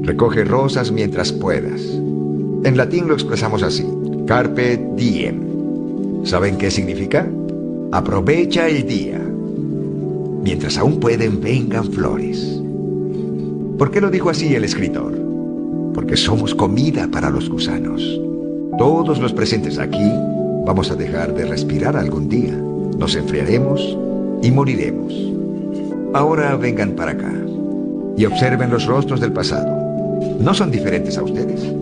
Recoge rosas mientras puedas. En latín lo expresamos así: carpe diem. ¿Saben qué significa? Aprovecha el día. Mientras aún pueden, vengan flores. ¿Por qué lo dijo así el escritor? Porque somos comida para los gusanos. Todos los presentes aquí vamos a dejar de respirar algún día. Nos enfriaremos y moriremos. Ahora vengan para acá y observen los rostros del pasado. No son diferentes a ustedes.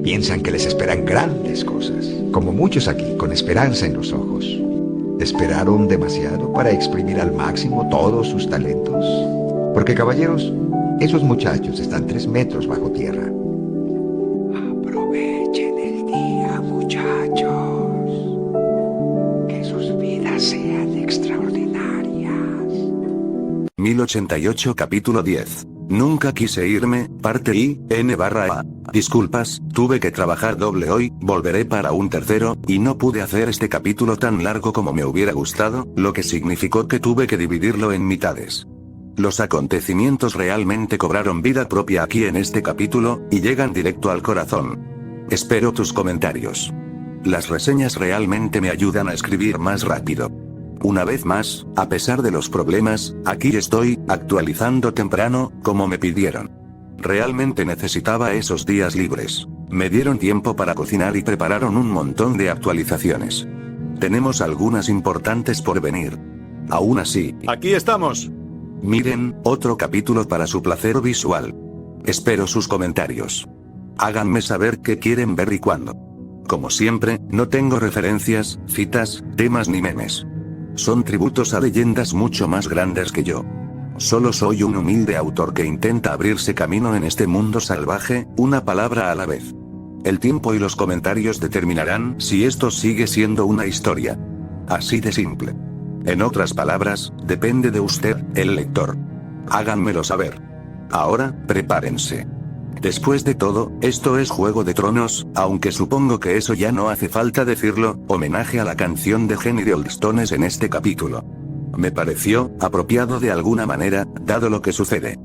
Piensan que les esperan grandes cosas, como muchos aquí, con esperanza en los ojos. ¿Esperaron demasiado para exprimir al máximo todos sus talentos? Porque, caballeros, esos muchachos están 3 metros bajo tierra. Aprovechen el día, muchachos. Que sus vidas sean extraordinarias. 1088 capítulo 10. Nunca quise irme, parte I-N/A. Disculpas, tuve que trabajar doble hoy, volveré para un tercero, y no pude hacer este capítulo tan largo como me hubiera gustado, lo que significó que tuve que dividirlo en mitades. Los acontecimientos realmente cobraron vida propia aquí en este capítulo, y llegan directo al corazón. Espero tus comentarios. Las reseñas realmente me ayudan a escribir más rápido. Una vez más, a pesar de los problemas, aquí estoy, actualizando temprano, como me pidieron. Realmente necesitaba esos días libres. Me dieron tiempo para cocinar y prepararon un montón de actualizaciones. Tenemos algunas importantes por venir. Aún así, ¡aquí estamos! Miren, otro capítulo para su placer visual. Espero sus comentarios. Háganme saber qué quieren ver y cuándo. Como siempre, no tengo referencias, citas, temas ni memes. Son tributos a leyendas mucho más grandes que yo. Solo soy un humilde autor que intenta abrirse camino en este mundo salvaje, una palabra a la vez. El tiempo y los comentarios determinarán si esto sigue siendo una historia. Así de simple. En otras palabras, depende de usted, el lector. Háganmelo saber. Ahora, prepárense. Después de todo, esto es Juego de Tronos, aunque supongo que eso ya no hace falta decirlo, homenaje a la canción de Jenny de Oldstones en este capítulo. Me pareció apropiado de alguna manera, dado lo que sucede.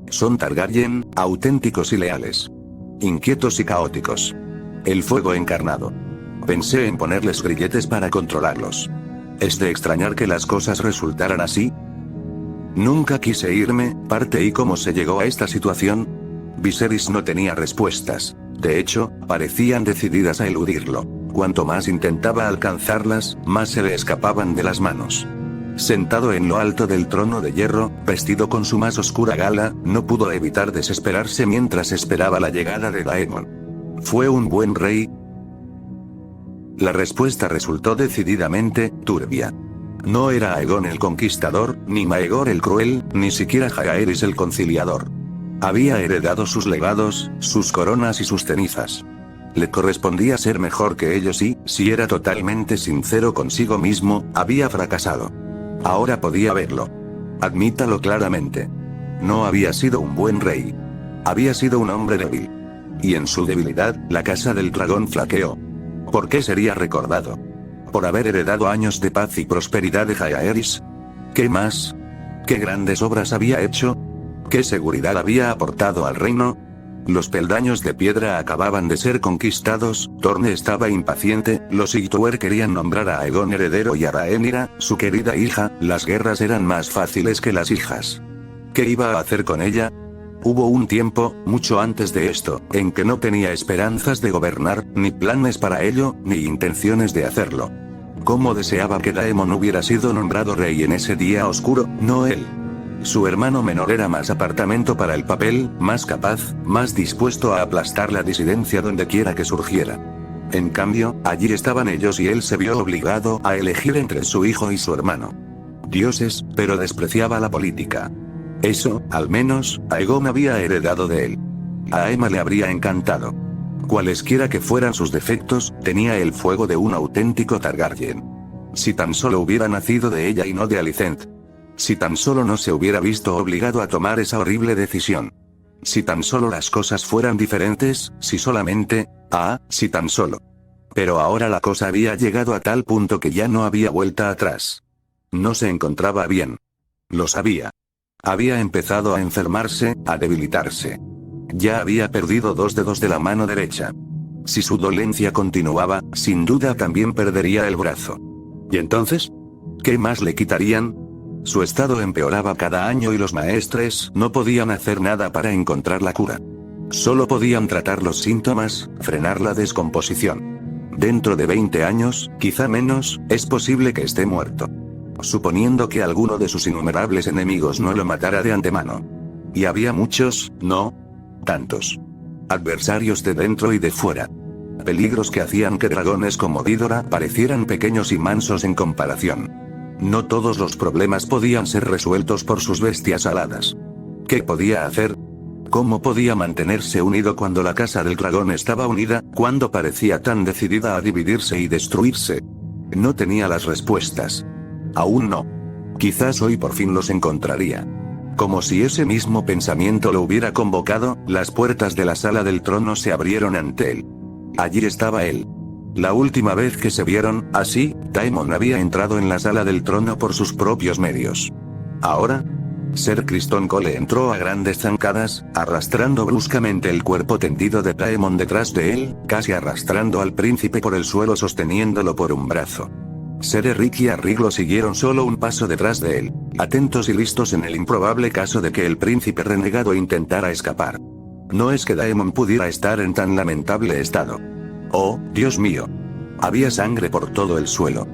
Son Targaryen, auténticos y leales. Inquietos y caóticos. El fuego encarnado. Pensé en ponerles grilletes para controlarlos. ¿Es de extrañar que las cosas resultaran así? Nunca quise irme, parte y cómo se llegó a esta situación. Viserys no tenía respuestas. De hecho, parecían decididas a eludirlo. Cuanto más intentaba alcanzarlas, más se le escapaban de las manos. Sentado en lo alto del trono de hierro, vestido con su más oscura gala, no pudo evitar desesperarse mientras esperaba la llegada de Daemon. ¿Fue un buen rey? La respuesta resultó decididamente turbia. No era Aegon el Conquistador, ni Maegor el Cruel, ni siquiera Jaehaerys el Conciliador. Había heredado sus legados, sus coronas y sus cenizas. Le correspondía ser mejor que ellos y, si era totalmente sincero consigo mismo, había fracasado. Ahora podía verlo. Admítalo claramente. No había sido un buen rey. Había sido un hombre débil. Y en su debilidad, la Casa del Dragón flaqueó. ¿Por qué sería recordado? ¿Por haber heredado años de paz y prosperidad de Jaehaerys? ¿Qué más? ¿Qué grandes obras había hecho? ¿Qué seguridad había aportado al reino? Los peldaños de piedra acababan de ser conquistados, Dorne estaba impaciente, los Hightower querían nombrar a Aegon heredero y a Rhaenyra, su querida hija, las guerras eran más fáciles que las hijas. ¿Qué iba a hacer con ella? Hubo un tiempo, mucho antes de esto, en que no tenía esperanzas de gobernar, ni planes para ello, ni intenciones de hacerlo. ¿Cómo deseaba que Daemon hubiera sido nombrado rey en ese día oscuro, no él? Su hermano menor era más apartamento para el papel, más capaz, más dispuesto a aplastar la disidencia donde quiera que surgiera. En cambio, allí estaban ellos y él se vio obligado a elegir entre su hijo y su hermano. Dioses, pero despreciaba la política. Eso, al menos, Aegon había heredado de él. A Aemma le habría encantado. Cualesquiera que fueran sus defectos, tenía el fuego de un auténtico Targaryen. Si tan solo hubiera nacido de ella y no de Alicent. Si tan solo no se hubiera visto obligado a tomar esa horrible decisión. Si tan solo las cosas fueran diferentes, si solamente, si tan solo. Pero ahora la cosa había llegado a tal punto que ya no había vuelta atrás. No se encontraba bien. Lo sabía. Había empezado a enfermarse, a debilitarse. Ya había perdido 2 dedos de la mano derecha. Si su dolencia continuaba, sin duda también perdería el brazo. ¿Y entonces? ¿Qué más le quitarían? Su estado empeoraba cada año y los maestres no podían hacer nada para encontrar la cura. Solo podían tratar los síntomas, frenar la descomposición. Dentro de 20 años, quizá menos, es posible que esté muerto. Suponiendo que alguno de sus innumerables enemigos no lo matara de antemano. Y había muchos, ¿no? Tantos. Adversarios de dentro y de fuera. Peligros que hacían que dragones como Ghidorah parecieran pequeños y mansos en comparación. No todos los problemas podían ser resueltos por sus bestias aladas. ¿Qué podía hacer? ¿Cómo podía mantenerse unido cuando la casa del dragón estaba unida, cuando parecía tan decidida a dividirse y destruirse? No tenía las respuestas. Aún no. Quizás hoy por fin los encontraría. Como si ese mismo pensamiento lo hubiera convocado, las puertas de la sala del trono se abrieron ante él. Allí estaba él. La última vez que se vieron, así, Daemon había entrado en la sala del trono por sus propios medios. Ahora, Ser Criston Cole entró a grandes zancadas, arrastrando bruscamente el cuerpo tendido de Daemon detrás de él, casi arrastrando al príncipe por el suelo sosteniéndolo por un brazo. Ser Eric y Arrig lo siguieron solo un paso detrás de él, atentos y listos en el improbable caso de que el príncipe renegado intentara escapar. No es que Daemon pudiera estar en tan lamentable estado. Oh, Dios mío. Había sangre por todo el suelo.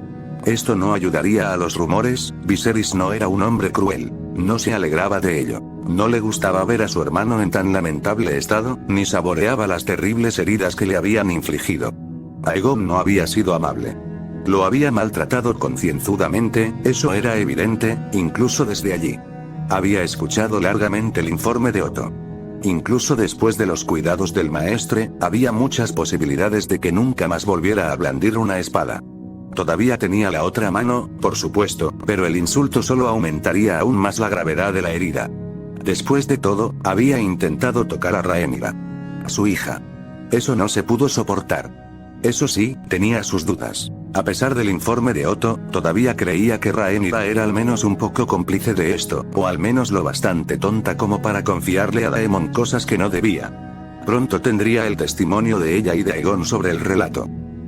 Esto no ayudaría a los rumores. Viserys no era un hombre cruel, no se alegraba de ello, no le gustaba ver a su hermano en tan lamentable estado, ni saboreaba las terribles heridas que le habían infligido. Aegon no había sido amable. Lo había maltratado concienzudamente, eso era evidente, incluso desde allí. Había escuchado largamente el informe de Otto. Incluso después de los cuidados del maestre, había muchas posibilidades de que nunca más volviera a blandir una espada. Todavía tenía la otra mano, por supuesto, pero el insulto solo aumentaría aún más la gravedad de la herida. Después de todo, había intentado tocar a Rhaenyra, su hija. Eso no se pudo soportar. Eso sí, tenía sus dudas. A pesar del informe de Otto, todavía creía que Rhaenyra era al menos un poco cómplice de esto, o al menos lo bastante tonta como para confiarle a Daemon cosas que no debía. Pronto tendría el testimonio de ella y de Aegon sobre el relato.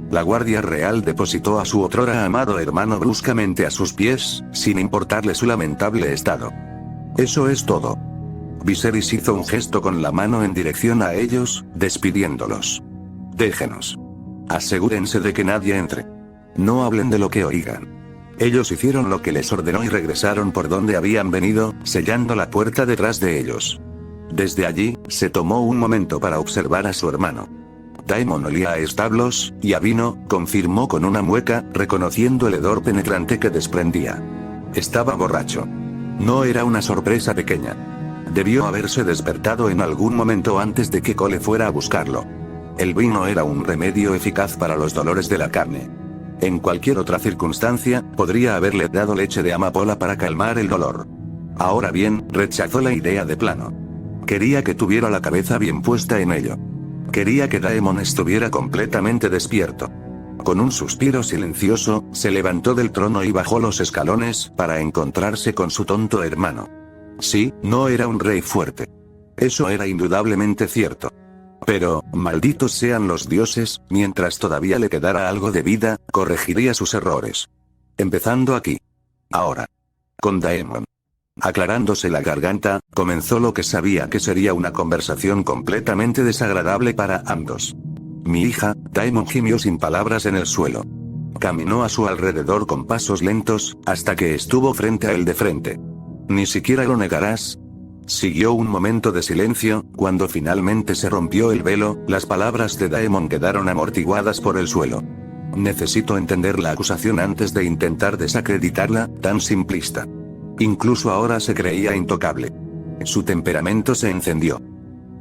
La Guardia Real depositó a su otrora amado hermano bruscamente a sus pies, sin importarle su lamentable estado. Eso es todo. Viserys hizo un gesto con la mano en dirección a ellos, despidiéndolos. Déjenos. Asegúrense de que nadie entre. No hablen de lo que oigan. Ellos hicieron lo que les ordenó y regresaron por donde habían venido, sellando la puerta detrás de ellos. Desde allí, se tomó un momento para observar a su hermano. Daemon olía a establos, y a vino, confirmó con una mueca, reconociendo el hedor penetrante que desprendía. Estaba borracho. No era una sorpresa pequeña. Debió haberse despertado en algún momento antes de que Cole fuera a buscarlo. El vino era un remedio eficaz para los dolores de la carne. En cualquier otra circunstancia, podría haberle dado leche de amapola para calmar el dolor. Ahora bien, rechazó la idea de plano. Quería que tuviera la cabeza bien puesta en ello. Quería que Daemon estuviera completamente despierto. Con un suspiro silencioso, se levantó del trono y bajó los escalones para encontrarse con su tonto hermano. Sí, no era un rey fuerte. Eso era indudablemente cierto. Pero, malditos sean los dioses, mientras todavía le quedara algo de vida, corregiría sus errores. Empezando aquí. Ahora. Con Daemon. Aclarándose la garganta, comenzó lo que sabía que sería una conversación completamente desagradable para ambos. Mi hija, Daemon gimió sin palabras en el suelo. Caminó a su alrededor con pasos lentos, hasta que estuvo frente a él de frente. Ni siquiera lo negarás. Siguió un momento de silencio, cuando finalmente se rompió el velo, las palabras de Daemon quedaron amortiguadas por el suelo. Necesito entender la acusación antes de intentar desacreditarla, tan simplista. Incluso ahora se creía intocable. Su temperamento se encendió.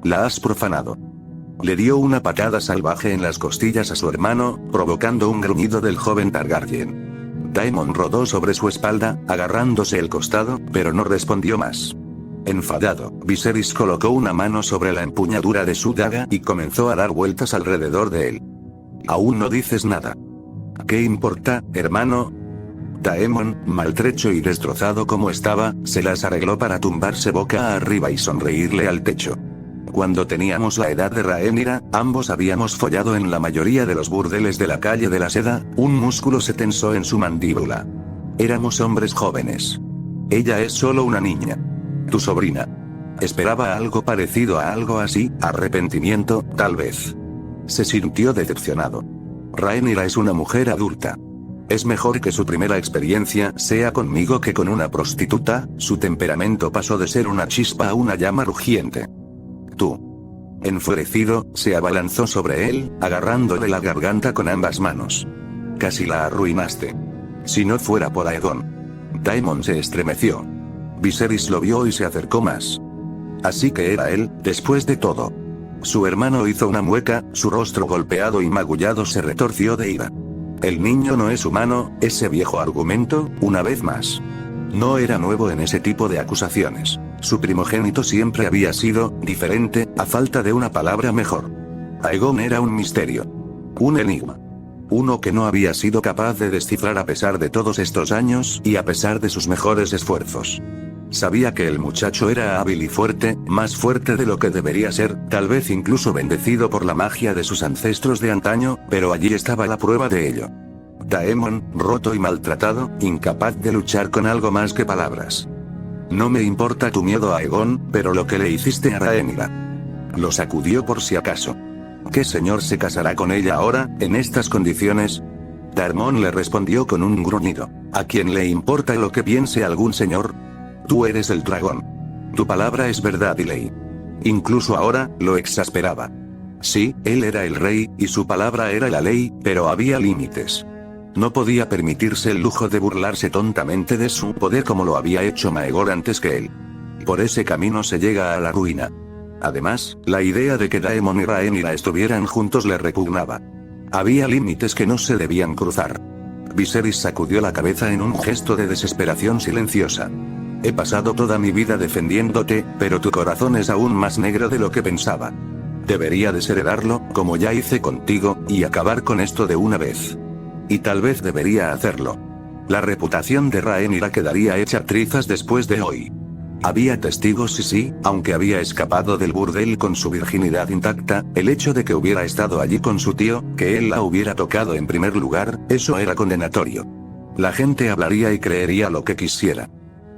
La has profanado. Le dio una patada salvaje en las costillas a su hermano, provocando un gruñido del joven Targaryen. Daemon rodó sobre su espalda, agarrándose el costado, pero no respondió más. Enfadado, Viserys colocó una mano sobre la empuñadura de su daga y comenzó a dar vueltas alrededor de él. Aún no dices nada. ¿Qué importa, hermano? Daemon, maltrecho y destrozado como estaba, se las arregló para tumbarse boca arriba y sonreírle al techo. Cuando teníamos la edad de Rhaenyra, ambos habíamos follado en la mayoría de los burdeles de la calle de la Seda. Un músculo se tensó en su mandíbula. Éramos hombres jóvenes. Ella es solo una niña. Tu sobrina. Esperaba algo parecido a algo así, arrepentimiento, tal vez. Se sintió decepcionado. Rhaenyra es una mujer adulta. Es mejor que su primera experiencia sea conmigo que con una prostituta. Su temperamento pasó de ser una chispa a una llama rugiente. Tú. Enfurecido, se abalanzó sobre él, agarrándole la garganta con ambas manos. Casi la arruinaste. Si no fuera por Aegon. Daemon se estremeció. Viserys lo vio y se acercó más. Así que era él, después de todo. Su hermano hizo una mueca, su rostro golpeado y magullado se retorció de ira. El niño no es humano, ese viejo argumento, una vez más. No era nuevo en ese tipo de acusaciones. Su primogénito siempre había sido diferente, a falta de una palabra mejor. Aegon era un misterio. Un enigma. Uno que no había sido capaz de descifrar a pesar de todos estos años y a pesar de sus mejores esfuerzos. Sabía que el muchacho era hábil y fuerte, más fuerte de lo que debería ser, tal vez incluso bendecido por la magia de sus ancestros de antaño, pero allí estaba la prueba de ello. Daemon, roto y maltratado, incapaz de luchar con algo más que palabras. No me importa tu miedo a Aegon, pero lo que le hiciste a Rhaenyra. Lo sacudió por si acaso. ¿Qué señor se casará con ella ahora, en estas condiciones? Daemon le respondió con un gruñido. ¿A quién le importa lo que piense algún señor? Tú eres el dragón. Tu palabra es verdad y ley. Incluso ahora, lo exasperaba. Sí, él era el rey, y su palabra era la ley, pero había límites. No podía permitirse el lujo de burlarse tontamente de su poder como lo había hecho Maegor antes que él. Por ese camino se llega a la ruina. Además, la idea de que Daemon y Rhaenyra estuvieran juntos le repugnaba. Había límites que no se debían cruzar. Viserys sacudió la cabeza en un gesto de desesperación silenciosa. He pasado toda mi vida defendiéndote, pero tu corazón es aún más negro de lo que pensaba. Debería desheredarlo, como ya hice contigo, y acabar con esto de una vez. Y tal vez debería hacerlo. La reputación de Rhaenyra quedaría hecha trizas después de hoy. Había testigos y sí, aunque había escapado del burdel con su virginidad intacta, el hecho de que hubiera estado allí con su tío, que él la hubiera tocado en primer lugar, eso era condenatorio. La gente hablaría y creería lo que quisiera.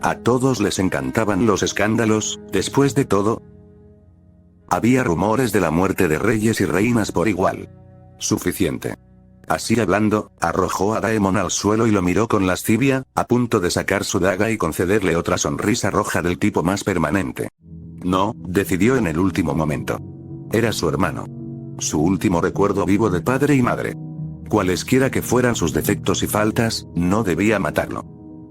A todos les encantaban los escándalos, después de todo. Había rumores de la muerte de reyes y reinas por igual. Suficiente. Así hablando, arrojó a Daemon al suelo y lo miró con lascivia, a punto de sacar su daga y concederle otra sonrisa roja del tipo más permanente. No, decidió en el último momento. Era su hermano. Su último recuerdo vivo de padre y madre. Cualesquiera que fueran sus defectos y faltas, no debía matarlo.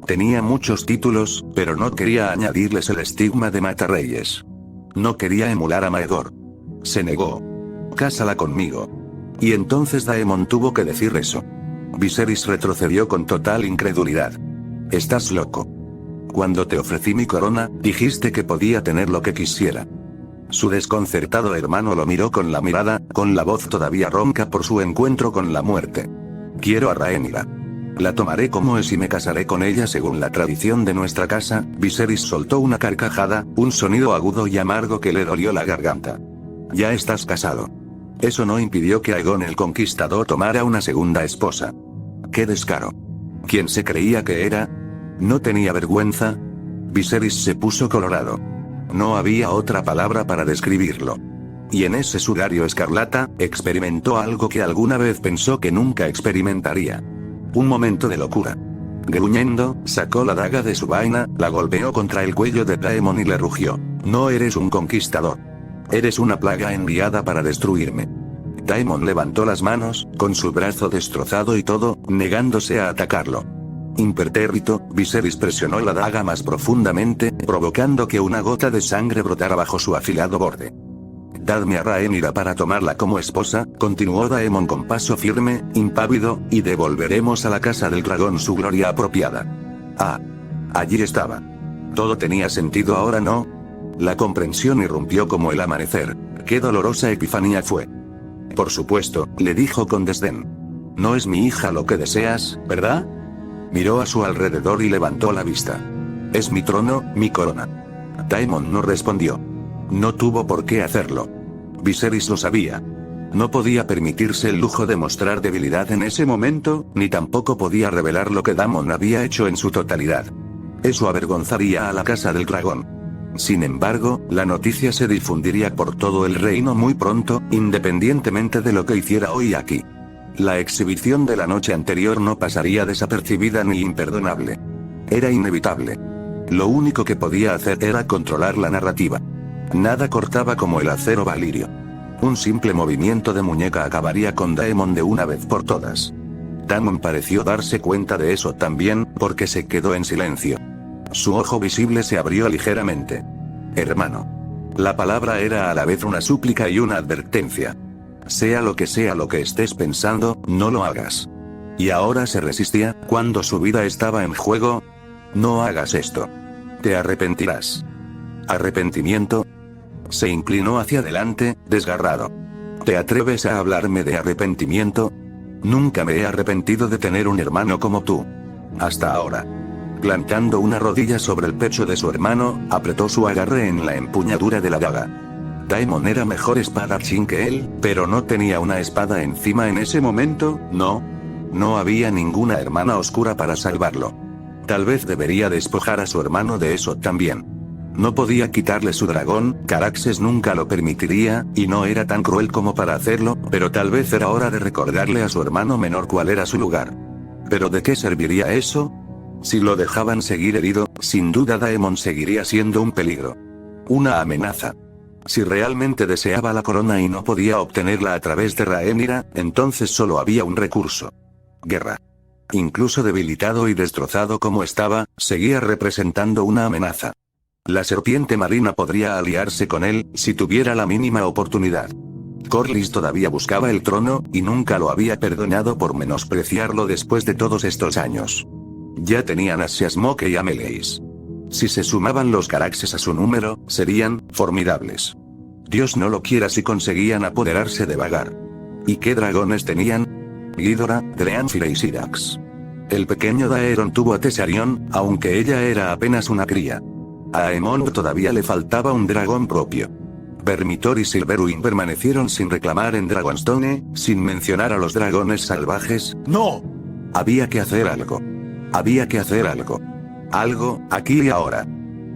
Tenía muchos títulos, pero no quería añadirles el estigma de matarreyes. No quería emular a Maegor. Se negó. Cásala conmigo. Y entonces Daemon tuvo que decir eso. Viserys retrocedió con total incredulidad. Estás loco. Cuando te ofrecí mi corona, dijiste que podía tener lo que quisiera. Su desconcertado hermano lo miró con la mirada, con la voz todavía ronca por su encuentro con la muerte. Quiero a Rhaenyra. La tomaré como es y me casaré con ella según la tradición de nuestra casa. Viserys soltó una carcajada, un sonido agudo y amargo que le dolió la garganta. Ya estás casado. Eso no impidió que Aegon el Conquistador tomara una segunda esposa. ¡Qué descaro! ¿Quién se creía que era? ¿No tenía vergüenza? Viserys se puso colorado. No había otra palabra para describirlo. Y en ese sudario escarlata, experimentó algo que alguna vez pensó que nunca experimentaría. Un momento de locura. Gruñendo, sacó la daga de su vaina, la golpeó contra el cuello de Daemon y le rugió. No eres un conquistador. Eres una plaga enviada para destruirme. Daemon levantó las manos, con su brazo destrozado y todo, negándose a atacarlo. Impertérrito, Viserys presionó la daga más profundamente, provocando que una gota de sangre brotara bajo su afilado borde. Dadme a Rhaenyra para tomarla como esposa, continuó Daemon con paso firme, impávido, y devolveremos a la casa del dragón su gloria apropiada. Ah. Allí estaba. Todo tenía sentido ahora, ¿no? La comprensión irrumpió como el amanecer. Qué dolorosa epifanía fue. Por supuesto, le dijo con desdén. No es mi hija lo que deseas, ¿verdad? Miró a su alrededor y levantó la vista. Es mi trono, mi corona. Daemon no respondió. No tuvo por qué hacerlo. Viserys lo sabía. No podía permitirse el lujo de mostrar debilidad en ese momento, ni tampoco podía revelar lo que Daemon había hecho en su totalidad. Eso avergonzaría a la Casa del Dragón. Sin embargo, la noticia se difundiría por todo el reino muy pronto, independientemente de lo que hiciera hoy aquí. La exhibición de la noche anterior no pasaría desapercibida ni imperdonable. Era inevitable. Lo único que podía hacer era controlar la narrativa. Nada cortaba como el acero valirio. Un simple movimiento de muñeca acabaría con Daemon de una vez por todas. Daemon pareció darse cuenta de eso también, porque se quedó en silencio. Su ojo visible se abrió ligeramente. Hermano. La palabra era a la vez una súplica y una advertencia. Sea lo que estés pensando, no lo hagas. Y ahora se resistía, cuando su vida estaba en juego. No hagas esto. Te arrepentirás. ¿Arrepentimiento? Se inclinó hacia adelante, desgarrado. ¿Te atreves a hablarme de arrepentimiento? Nunca me he arrepentido de tener un hermano como tú. Hasta ahora. Plantando una rodilla sobre el pecho de su hermano, apretó su agarre en la empuñadura de la daga. Daemon era mejor espadachín que él, pero no tenía una espada encima en ese momento, ¿no? No había ninguna hermana oscura para salvarlo. Tal vez debería despojar a su hermano de eso también. No podía quitarle su dragón, Caraxes nunca lo permitiría, y no era tan cruel como para hacerlo, pero tal vez era hora de recordarle a su hermano menor cuál era su lugar. ¿Pero de qué serviría eso? Si lo dejaban seguir herido, sin duda Daemon seguiría siendo un peligro. Una amenaza. Si realmente deseaba la corona y no podía obtenerla a través de Rhaenyra, entonces solo había un recurso. Guerra. Incluso debilitado y destrozado como estaba, seguía representando una amenaza. La serpiente marina podría aliarse con él, si tuviera la mínima oportunidad. Corlys todavía buscaba el trono, y nunca lo había perdonado por menospreciarlo después de todos estos años. Ya tenían a Siasmoke y a Meleis. Si se sumaban los Caraxes a su número, serían formidables. Dios no lo quiera si conseguían apoderarse de Vhagar. ¿Y qué dragones tenían? Ghidorah, Dreanfire y Syrax. El pequeño Daeron tuvo a Tessarion, aunque ella era apenas una cría. A Aemond todavía le faltaba un dragón propio. Vermithor y Silverwing permanecieron sin reclamar en Dragonstone, sin mencionar a los dragones salvajes. ¡No! Había que hacer algo. Había que hacer algo. Algo, aquí y ahora.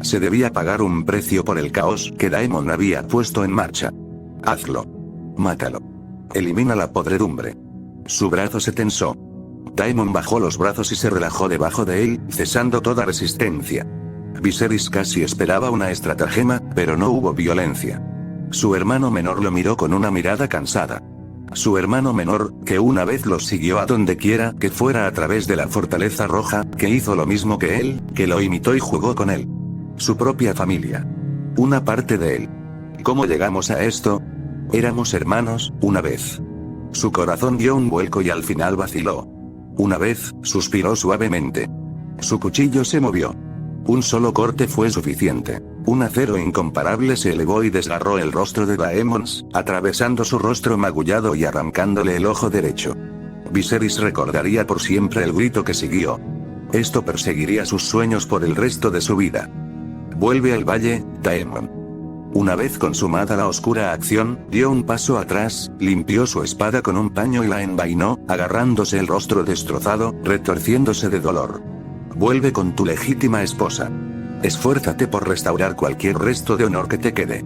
Se debía pagar un precio por el caos que Daemon había puesto en marcha. Hazlo. Mátalo. Elimina la podredumbre. Su brazo se tensó. Daemon bajó los brazos y se relajó debajo de él, cesando toda resistencia. Viserys casi esperaba una estratagema, pero no hubo violencia. Su hermano menor lo miró con una mirada cansada. Su hermano menor, que una vez los siguió a donde quiera que fuera a través de la Fortaleza Roja, que hizo lo mismo que él, que lo imitó y jugó con él. Su propia familia. Una parte de él. ¿Cómo llegamos a esto? Éramos hermanos, una vez. Su corazón dio un vuelco y al final vaciló. Una vez, suspiró suavemente. Su cuchillo se movió. Un solo corte fue suficiente. Un acero incomparable se elevó y desgarró el rostro de Daemon, atravesando su rostro magullado y arrancándole el ojo derecho. Viserys recordaría por siempre el grito que siguió. Esto perseguiría sus sueños por el resto de su vida. Vuelve al valle, Daemon. Una vez consumada la oscura acción, dio un paso atrás, limpió su espada con un paño y la envainó, agarrándose el rostro destrozado, retorciéndose de dolor. Vuelve con tu legítima esposa. Esfuérzate por restaurar cualquier resto de honor que te quede.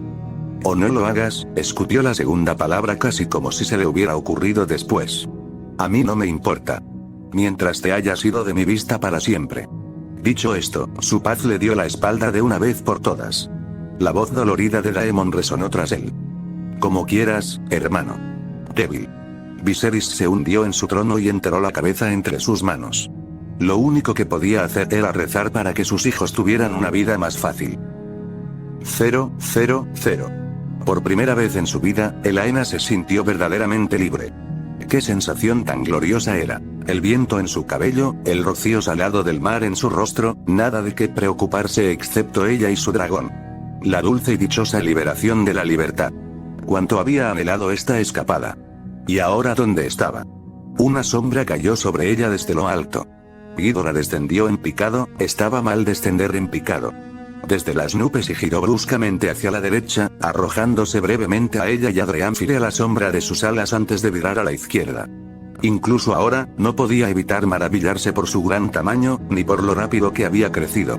O no lo hagas, escupió la segunda palabra casi como si se le hubiera ocurrido después. A mí no me importa. Mientras te hayas ido de mi vista para siempre. Dicho esto, su paz le dio la espalda de una vez por todas. La voz dolorida de Daemon resonó tras él. Como quieras, hermano. Débil. Viserys se hundió en su trono y enterró la cabeza entre sus manos. Lo único que podía hacer era rezar para que sus hijos tuvieran una vida más fácil. 0, 0, 0. Por primera vez en su vida, Elaena se sintió verdaderamente libre. Qué sensación tan gloriosa era. El viento en su cabello, el rocío salado del mar en su rostro, nada de qué preocuparse excepto ella y su dragón. La dulce y dichosa liberación de la libertad. Cuánto había anhelado esta escapada. ¿Y ahora dónde estaba? Una sombra cayó sobre ella desde lo alto. Ghidorah descendió en picado, estaba mal descender en picado. desde las nubes y giró bruscamente hacia la derecha, arrojándose brevemente a ella y a Dreamfire a la sombra de sus alas antes de virar a la izquierda. Incluso ahora, no podía evitar maravillarse por su gran tamaño, ni por lo rápido que había crecido.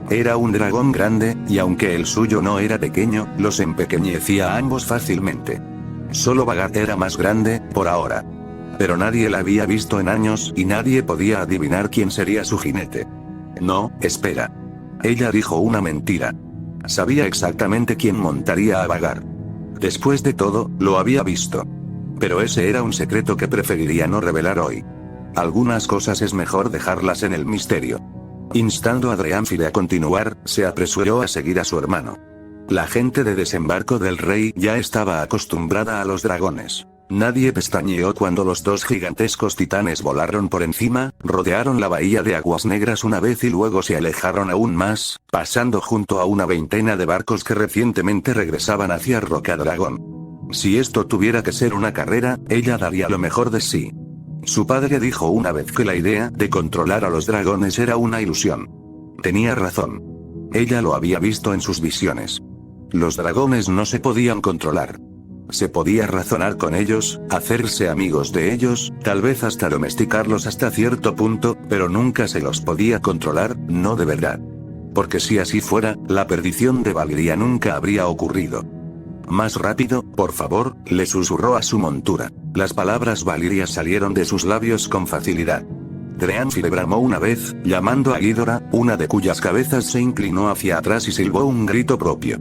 Era un dragón grande, y aunque el suyo no era pequeño, los empequeñecía a ambos fácilmente. Solo Vagar era más grande, por ahora. Pero nadie la había visto en años y nadie podía adivinar quién sería su jinete. No, espera. Ella dijo una mentira. Sabía exactamente quién montaría a Vagar. Después de todo, lo había visto. Pero ese era un secreto que preferiría no revelar hoy. Algunas cosas es mejor dejarlas en el misterio. Instando a Dreamfire a continuar, se apresuró a seguir a su hermano. La gente de desembarco del rey ya estaba acostumbrada a los dragones. Nadie pestañeó cuando los dos gigantescos titanes volaron por encima, rodearon la bahía de aguas negras una vez y luego se alejaron aún más, pasando junto a una veintena de barcos que recientemente regresaban hacia Rocadragón. Si esto tuviera que ser una carrera, ella daría lo mejor de sí. Su padre dijo una vez que la idea de controlar a los dragones era una ilusión. Tenía razón. Ella lo había visto en sus visiones. Los dragones no se podían controlar. Se podía razonar con ellos, hacerse amigos de ellos, tal vez hasta domesticarlos hasta cierto punto, pero nunca se los podía controlar, no de verdad. Porque si así fuera, la perdición de Valiria nunca habría ocurrido. Más rápido, por favor, le susurró a su montura. Las palabras Valiria salieron de sus labios con facilidad. Dreamfire bramó una vez, llamando a Ghidorah, una de cuyas cabezas se inclinó hacia atrás y silbó un grito propio.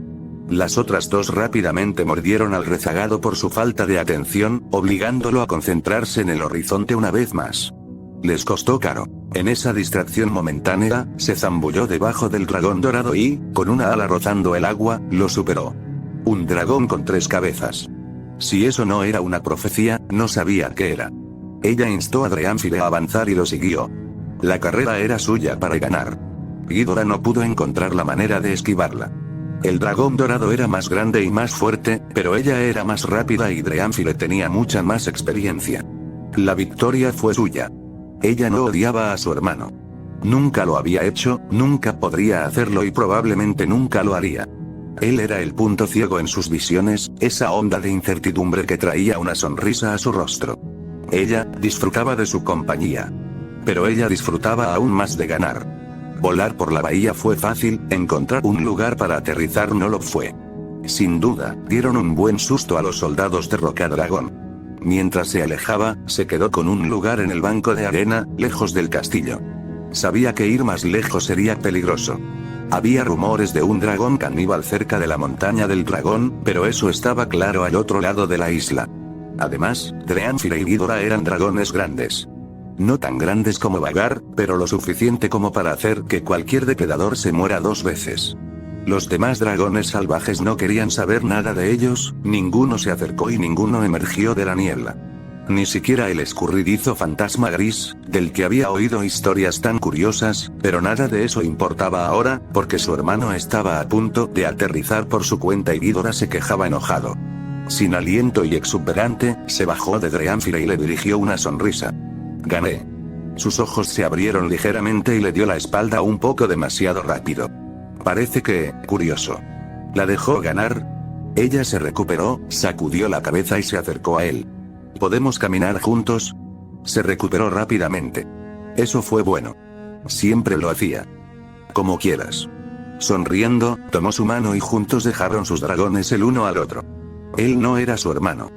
Las otras dos rápidamente mordieron al rezagado por su falta de atención, obligándolo a concentrarse en el horizonte una vez más. Les costó caro. En esa distracción momentánea, se zambulló debajo del dragón dorado y, con una ala rozando el agua, lo superó. Un dragón con 3 cabezas. Si eso no era una profecía, no sabía qué era. Ella instó a Dreamfire a avanzar y lo siguió. La carrera era suya para ganar. Ghidorah no pudo encontrar la manera de esquivarla. El dragón dorado era más grande y más fuerte, pero ella era más rápida y Dreamfire tenía mucha más experiencia. La victoria fue suya. Ella no odiaba a su hermano. Nunca lo había hecho, nunca podría hacerlo y probablemente nunca lo haría. Él era el punto ciego en sus visiones, esa onda de incertidumbre que traía una sonrisa a su rostro. Ella disfrutaba de su compañía. Pero ella disfrutaba aún más de ganar. Volar por la bahía fue fácil, encontrar un lugar para aterrizar no lo fue. Sin duda, dieron un buen susto a los soldados de Rocadragón. Mientras se alejaba, se quedó con un lugar en el banco de arena, lejos del castillo. Sabía que ir más lejos sería peligroso. Había rumores de un dragón caníbal cerca de la montaña del dragón, pero eso estaba claro al otro lado de la isla. Además, Dreamfire y Ghidorah eran dragones grandes. No tan grandes como Vagar, pero lo suficiente como para hacer que cualquier depredador se muera 2 veces. Los demás dragones salvajes no querían saber nada de ellos, ninguno se acercó y ninguno emergió de la niebla. Ni siquiera el escurridizo fantasma gris, del que había oído historias tan curiosas, pero nada de eso importaba ahora, porque su hermano estaba a punto de aterrizar por su cuenta y Ghidorah se quejaba enojado. Sin aliento y exuberante, se bajó de Dreamfire y le dirigió una sonrisa. Gané. Sus ojos se abrieron ligeramente y le dio la espalda un poco demasiado rápido. Parece que, curioso. ¿La dejó ganar? Ella se recuperó, sacudió la cabeza y se acercó a él. ¿Podemos caminar juntos? Se recuperó rápidamente. Eso fue bueno. Siempre lo hacía. Como quieras. Sonriendo, tomó su mano y juntos dejaron sus dragones el uno al otro. Él no era su hermano.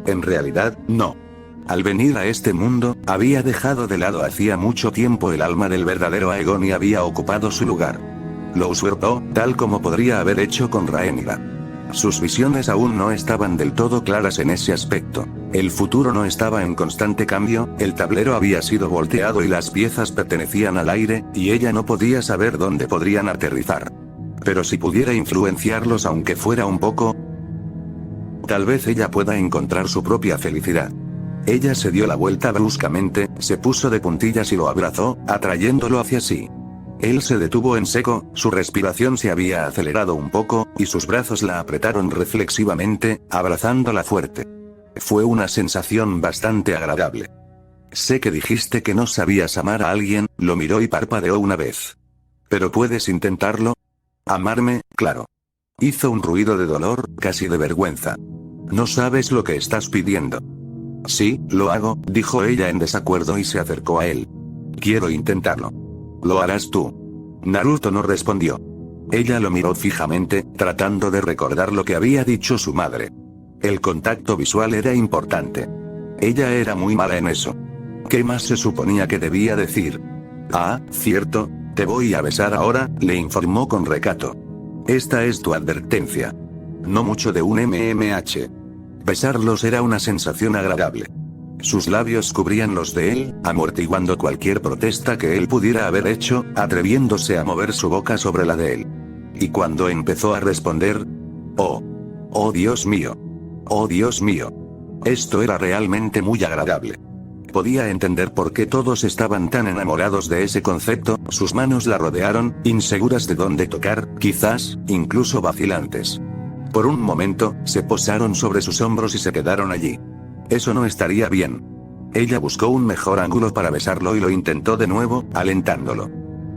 En realidad, no. Al venir a este mundo, había dejado de lado hacía mucho tiempo el alma del verdadero Aegon y había ocupado su lugar. Lo usurpó, tal como podría haber hecho con Rhaenyra. Sus visiones aún no estaban del todo claras en ese aspecto. El futuro no estaba en constante cambio, el tablero había sido volteado y las piezas pertenecían al aire, y ella no podía saber dónde podrían aterrizar. Pero si pudiera influenciarlos aunque fuera un poco, tal vez ella pueda encontrar su propia felicidad. Ella se dio la vuelta bruscamente, se puso de puntillas y lo abrazó, atrayéndolo hacia sí. Él se detuvo en seco, su respiración se había acelerado un poco, y sus brazos la apretaron reflexivamente, abrazándola fuerte. Fue una sensación bastante agradable. Sé que dijiste que no sabías amar a alguien, lo miró y parpadeó una vez. ¿Pero puedes intentarlo? Amarme, claro. Hizo un ruido de dolor, casi de vergüenza. No sabes lo que estás pidiendo. Sí, lo hago, dijo ella en desacuerdo y se acercó a él. Quiero intentarlo. ¿Lo harás tú? Naruto no respondió. Ella lo miró fijamente, tratando de recordar lo que había dicho su madre. El contacto visual era importante. Ella era muy mala en eso. ¿Qué más se suponía que debía decir? Ah, cierto, te voy a besar ahora, le informó con recato. Esta es tu advertencia. No mucho de un MMH. Besarlos era una sensación agradable. Sus labios cubrían los de él, amortiguando cualquier protesta que él pudiera haber hecho, atreviéndose a mover su boca sobre la de él. Y cuando empezó a responder, ¡oh! ¡Oh Dios mío! ¡Oh Dios mío! Esto era realmente muy agradable. Podía entender por qué todos estaban tan enamorados de ese concepto, sus manos la rodearon, inseguras de dónde tocar, quizás, incluso vacilantes. Por un momento, se posaron sobre sus hombros y se quedaron allí. Eso no estaría bien. Ella buscó un mejor ángulo para besarlo y lo intentó de nuevo, alentándolo.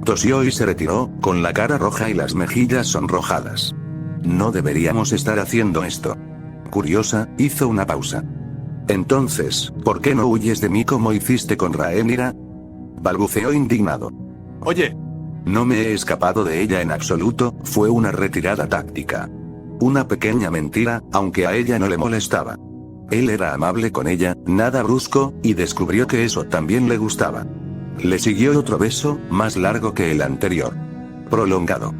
Tosió y se retiró, con la cara roja y las mejillas sonrojadas. No deberíamos estar haciendo esto. Curiosa, hizo una pausa. Entonces, ¿por qué no huyes de mí como hiciste con Rhaenyra? Balbuceó indignado. Oye. No me he escapado de ella en absoluto, fue una retirada táctica. Una pequeña mentira, aunque a ella no le molestaba. Él era amable con ella, nada brusco, y descubrió que eso también le gustaba. Le siguió otro beso, más largo que el anterior. Prolongado.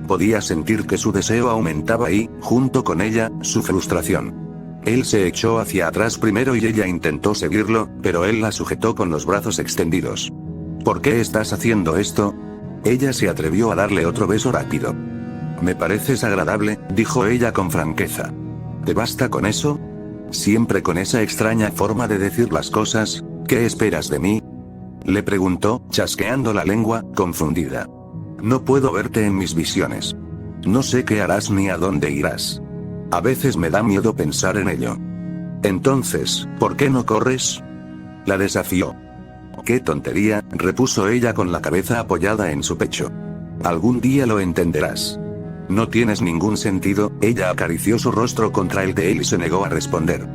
Podía sentir que su deseo aumentaba y, junto con ella, su frustración. Él se echó hacia atrás primero y ella intentó seguirlo, pero él la sujetó con los brazos extendidos. ¿Por qué estás haciendo esto? Ella se atrevió a darle otro beso rápido. Me pareces agradable, dijo ella con franqueza. ¿Te basta con eso? Siempre con esa extraña forma de decir las cosas, ¿qué esperas de mí? Le preguntó, chasqueando la lengua, confundida. No puedo verte en mis visiones. No sé qué harás ni a dónde irás. A veces me da miedo pensar en ello. Entonces, ¿por qué no corres? La desafió. ¡Qué tontería!, repuso ella con la cabeza apoyada en su pecho. Algún día lo entenderás. No tienes ningún sentido, ella acarició su rostro contra el de él y se negó a responder.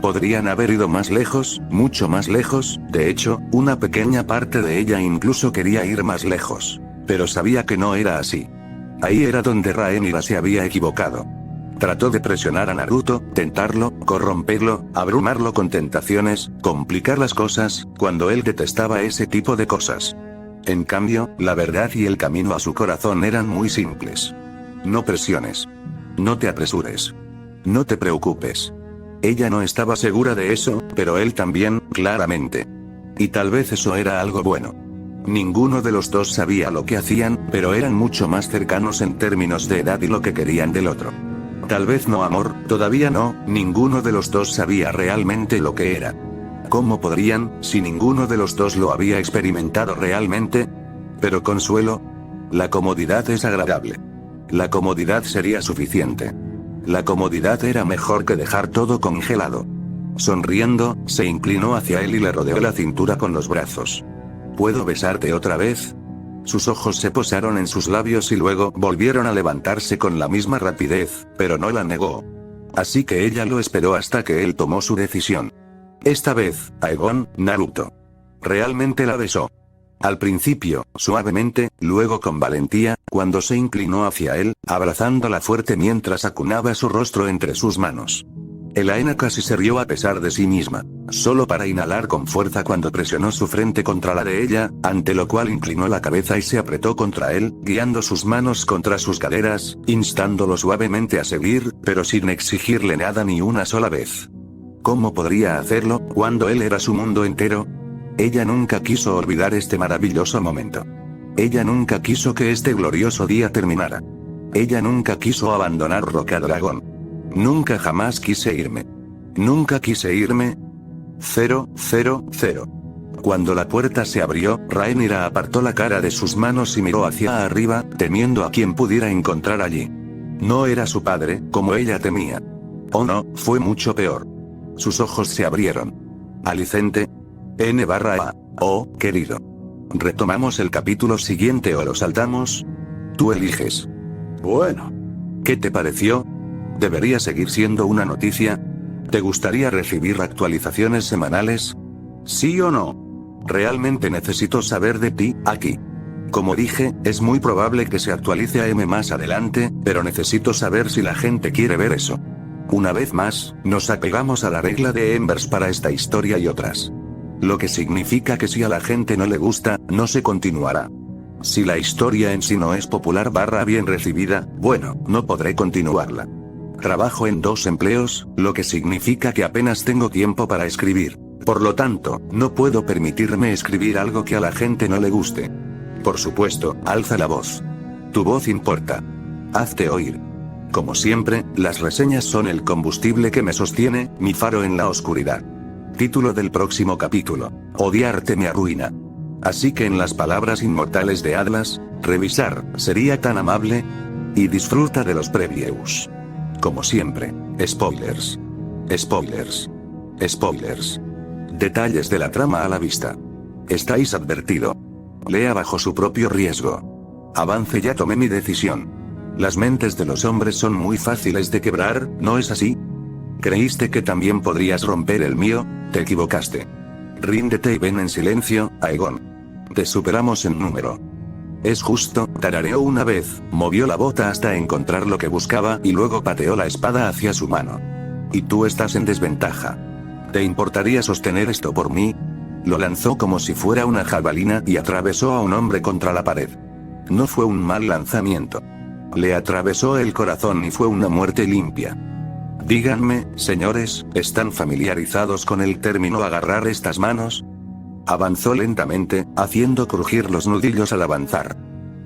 Podrían haber ido más lejos, mucho más lejos, de hecho, una pequeña parte de ella incluso quería ir más lejos. Pero sabía que no era así. Ahí era donde Rhaenyra se había equivocado. Trató de presionar a Naruto, tentarlo, corromperlo, abrumarlo con tentaciones, complicar las cosas, cuando él detestaba ese tipo de cosas. En cambio, la verdad y el camino a su corazón eran muy simples. No presiones. No te apresures. No te preocupes. Ella no estaba segura de eso, pero él también, claramente. Y tal vez eso era algo bueno. Ninguno de los dos sabía lo que hacían, pero eran mucho más cercanos en términos de edad y lo que querían del otro. Tal vez no amor, todavía no, ninguno de los dos sabía realmente lo que era. ¿Cómo podrían, si ninguno de los dos lo había experimentado realmente? Pero consuelo. La comodidad es agradable. La comodidad sería suficiente. La comodidad era mejor que dejar todo congelado. Sonriendo, se inclinó hacia él y le rodeó la cintura con los brazos. ¿Puedo besarte otra vez? Sus ojos se posaron en sus labios y luego volvieron a levantarse con la misma rapidez, pero no la negó. Así que ella lo esperó hasta que él tomó su decisión. Esta vez, Aegon, Naruto. Realmente la besó. Al principio, suavemente, luego con valentía, cuando se inclinó hacia él, abrazándola fuerte mientras acunaba su rostro entre sus manos. Elaena casi se rió a pesar de sí misma, solo para inhalar con fuerza cuando presionó su frente contra la de ella, ante lo cual inclinó la cabeza y se apretó contra él, guiando sus manos contra sus caderas, instándolo suavemente a seguir, pero sin exigirle nada ni una sola vez. ¿Cómo podría hacerlo, cuando él era su mundo entero? Ella nunca quiso olvidar este maravilloso momento. Ella nunca quiso que este glorioso día terminara. Ella nunca quiso abandonar Rocadragón. Nunca jamás quise irme. Nunca quise irme. 000. Cuando la puerta se abrió, Rhaenyra apartó la cara de sus manos y miró hacia arriba, temiendo a quien pudiera encontrar allí. No era su padre, como ella temía. Oh no, fue mucho peor. Sus ojos se abrieron. Alicente. N/A. Oh, querido. ¿Retomamos el capítulo siguiente o lo saltamos? Tú eliges. Bueno. ¿Qué te pareció? ¿Debería seguir siendo una noticia? ¿Te gustaría recibir actualizaciones semanales? ¿Sí o no? Realmente necesito saber de ti, aquí. Como dije, es muy probable que se actualice a M más adelante, pero necesito saber si la gente quiere ver eso. Una vez más, nos apegamos a la regla de Embers para esta historia y otras. Lo que significa que si a la gente no le gusta, no se continuará. Si la historia en sí no es popular / bien recibida, bueno, no podré continuarla. Trabajo en 2 empleos, lo que significa que apenas tengo tiempo para escribir. Por lo tanto, no puedo permitirme escribir algo que a la gente no le guste. Por supuesto, alza la voz. Tu voz importa. Hazte oír. Como siempre, las reseñas son el combustible que me sostiene, mi faro en la oscuridad. Título del próximo capítulo: Odiarte me arruina. Así que en las palabras inmortales de Atlas, revisar, sería tan amable. Y disfruta de los previews. Como siempre, spoilers. Spoilers. Spoilers. Detalles de la trama a la vista. Estáis advertido. Lea bajo su propio riesgo. Avance, ya tomé mi decisión. Las mentes de los hombres son muy fáciles de quebrar, ¿no es así? ¿Creíste que también podrías romper el mío? Te equivocaste. Ríndete y ven en silencio, Aegon. Te superamos en número. Es justo, tarareó una vez, movió la bota hasta encontrar lo que buscaba y luego pateó la espada hacia su mano. Y tú estás en desventaja. ¿Te importaría sostener esto por mí? Lo lanzó como si fuera una jabalina y atravesó a un hombre contra la pared. No fue un mal lanzamiento. Le atravesó el corazón y fue una muerte limpia. Díganme, señores, ¿están familiarizados con el término agarrar estas manos? Avanzó lentamente, haciendo crujir los nudillos al avanzar.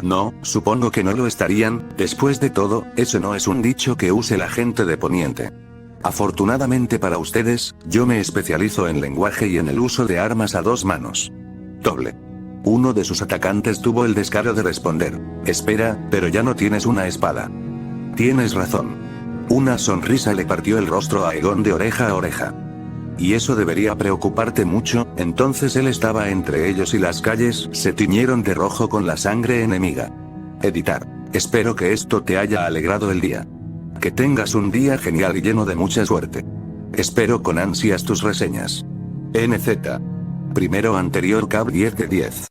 No, supongo que no lo estarían, después de todo, eso no es un dicho que use la gente de Poniente. Afortunadamente para ustedes, yo me especializo en lenguaje y en el uso de armas a 2 manos. Doble. Uno de sus atacantes tuvo el descaro de responder: espera, pero ya no tienes una espada. Tienes razón. Una sonrisa le partió el rostro a Aegon de oreja a oreja. Y eso debería preocuparte mucho, entonces él estaba entre ellos y las calles se tiñeron de rojo con la sangre enemiga. Editar. Espero que esto te haya alegrado el día. Que tengas un día genial y lleno de mucha suerte. Espero con ansias tus reseñas. NZ. Primero anterior Cap 10 de 10.